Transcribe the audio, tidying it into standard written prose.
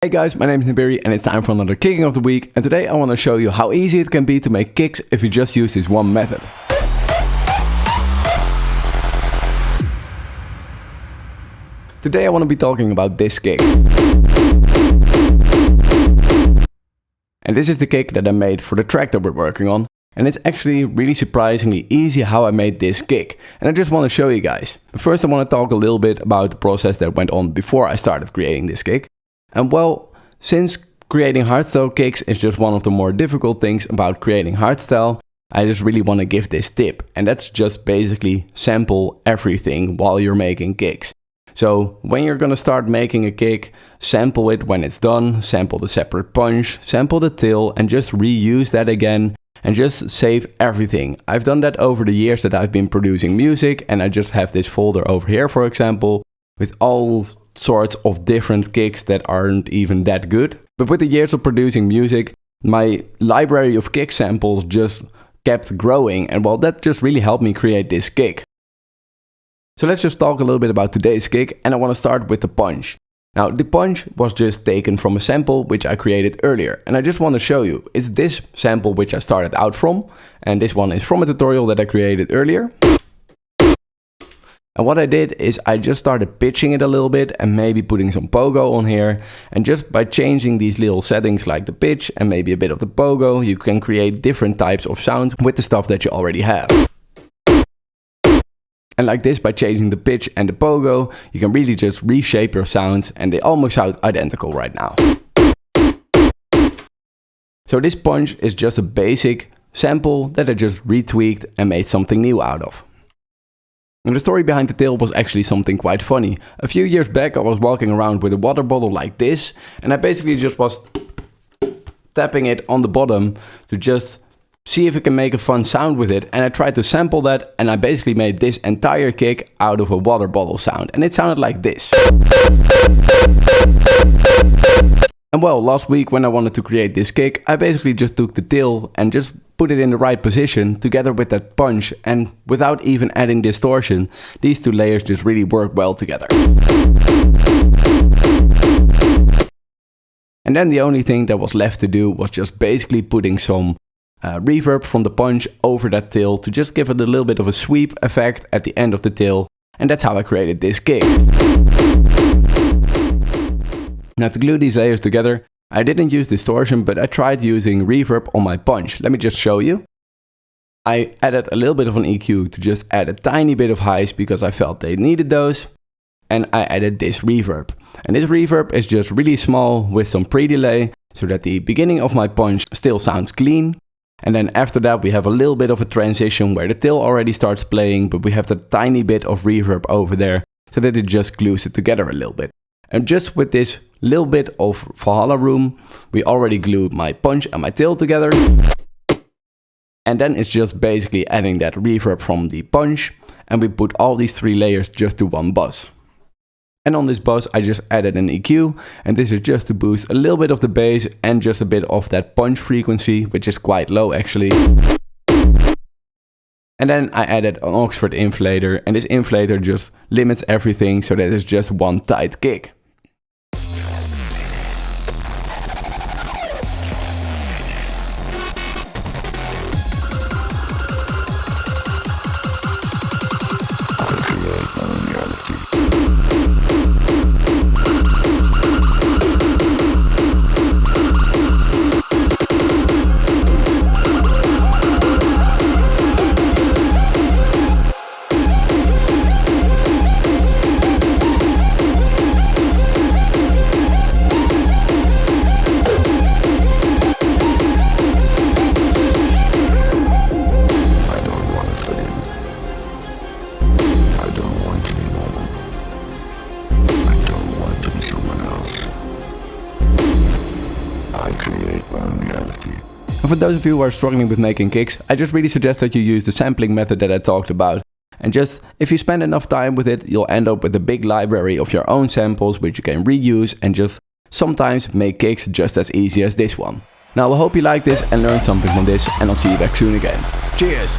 Hey guys, my name is Nibiri and it's time for another kicking of the week, and today I want to show you how easy it can be to make kicks if you just use this one method. Today I want to be talking about this kick. And this is the kick that I made for the track that we're working on, and it's actually really surprisingly easy how I made this kick, and I just want to show you guys. But first I want to talk a little bit about the process that went on before I started creating this kick. And well, since creating hardstyle kicks is just one of the more difficult things about creating hardstyle, I just really want to give this tip. And that's just basically sample everything while you're making kicks. So when you're gonna start making a kick, sample it when it's done, sample the separate punch, sample the tail, and just reuse that again. And just save everything. I've done that over the years that I've been producing music, and I just have this folder over here, for example, with all sorts of different kicks that aren't even that good. But with the years of producing music, my library of kick samples just kept growing, and well, that just really helped me create this kick. So let's just talk a little bit about today's kick, and I want to start with the punch. Now, the punch was just taken from a sample which I created earlier, and I just want to show you. It's this sample which I started out from, and this one is from a tutorial that I created earlier. And what I did is I just started pitching it a little bit and maybe putting some pogo on here. And just by changing these little settings like the pitch and maybe a bit of the pogo, you can create different types of sounds with the stuff that you already have. And like this, by changing the pitch and the pogo, you can really just reshape your sounds, and they almost sound identical right now. So this punch is just a basic sample that I just retweaked and made something new out of. And the story behind the tail was actually something quite funny. A few years back I was walking around with a water bottle like this, and I basically just was tapping it on the bottom to just see if I can make a fun sound with it, and I tried to sample that, and I basically made this entire kick out of a water bottle sound, and it sounded like this. And well, last week when I wanted to create this kick, I basically just took the tail and just put it in the right position together with that punch, and without even adding distortion, these two layers just really work well together. And then the only thing that was left to do was just basically putting some reverb from the punch over that tail to just give it a little bit of a sweep effect at the end of the tail, and that's how I created this kick. Now, to glue these layers together, I didn't use distortion, but I tried using reverb on my punch. Let me just show you. I added a little bit of an EQ to just add a tiny bit of highs because I felt they needed those. And I added this reverb. And this reverb is just really small with some pre-delay so that the beginning of my punch still sounds clean. And then after that we have a little bit of a transition where the tail already starts playing, but we have that tiny bit of reverb over there so that it just glues it together a little bit. And just with this little bit of Valhalla room, we already glued my punch and my tail together. And then it's just basically adding that reverb from the punch, and we put all these three layers just to one buzz. And on this buzz I just added an EQ, and this is just to boost a little bit of the bass and just a bit of that punch frequency, which is quite low actually. And then I added an Oxford inflator, and this inflator just limits everything so that it's just one tight kick. And for those of you who are struggling with making kicks, I just really suggest that you use the sampling method that I talked about. And just, if you spend enough time with it, you'll end up with a big library of your own samples which you can reuse and just sometimes make kicks just as easy as this one. Now I hope you liked this and learned something from this, and I'll see you back soon again. Cheers!